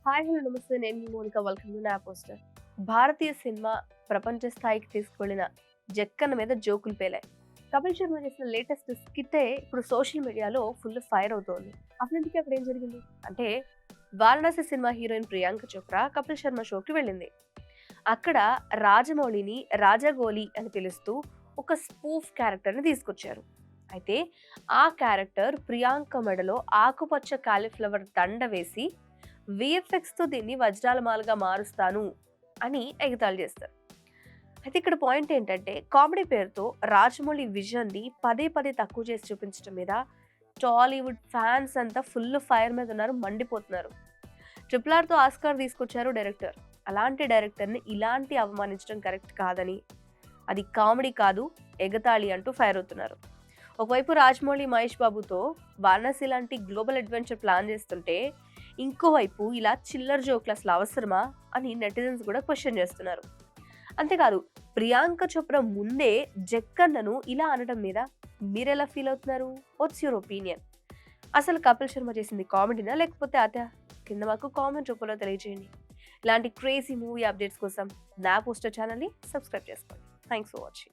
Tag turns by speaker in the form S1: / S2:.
S1: Hi hello నమస్తే, నేను మీ Monica. Welcome to నా పోస్టర్. భారతీయ సినిమా ప్రపంచ స్థాయికి తీసుకెళ్లిన జక్కన్న మీద జోకులు పేలాయి. కపిల్ శర్మ చేసిన లేటెస్ట్ స్కిట్టే ఇప్పుడు సోషల్ మీడియాలో ఫుల్ ఫైర్ అవుతోంది. అసలు ఇంతకీ అక్కడ ఏం జరిగింది అంటే, వారణాసి సినిమా హీరోయిన్ ప్రియాంక చోప్రా కపిల్ శర్మ షోకి వెళ్ళింది. అక్కడ రాజమౌళిని రాజగోలి అని పిలుస్తూ ఒక స్పూఫ్ క్యారెక్టర్ ని తీసుకొచ్చారు. అయితే ఆ క్యారెక్టర్ ప్రియాంక మెడలో ఆకుపచ్చ కాలీఫ్లవర్ దండ వేసి తో దీన్ని వజ్రాల మాలగా మారుస్తాను అని ఎగతాళి చేస్తారు. అయితే ఇక్కడ పాయింట్ ఏంటంటే, కామెడీ పేరుతో రాజమౌళి విజన్ ని పదే పదే తక్కువ చేసి చూపించడం మీద టాలీవుడ్ ఫ్యాన్స్ అంతా ఫుల్ ఫైర్ మీద ఉన్నారు, మండిపోతున్నారు. ట్రిపుల్ ఆర్ తో ఆస్కార్ తీసుకొచ్చారు డైరెక్టర్. అలాంటి డైరెక్టర్ ని ఇలాంటి అవమానించడం కరెక్ట్ కాదని, అది కామెడీ కాదు ఎగతాళి అంటూ ఫైర్ అవుతున్నారు. ఒకవైపు రాజమౌళి మహేష్ బాబుతో వారణాసి లాంటి గ్లోబల్ అడ్వెంచర్ ప్లాన్ చేస్తుంటే, ఇంకోవైపు ఇలా చిల్లర జోకులు అసలు అవసరమా అని నెటిజన్స్ కూడా క్వశ్చన్ చేస్తున్నారు. అంతేకాదు, ప్రియాంక చోప్రా ముందే జక్కన్నను ఇలా అనడం మీద మీరెలా ఫీల్ అవుతున్నారు? What's your opinion? అసలు కపిల్ శర్మ చేసింది కామెడీనా లేకపోతే అదా? కింద మాకు కామెంట్ రూపంలో తెలియజేయండి. ఇలాంటి క్రేజీ మూవీ అప్డేట్స్ కోసం నా పోస్టర్ ఛానల్ని సబ్స్క్రైబ్ చేసుకోండి. Thanks for watching.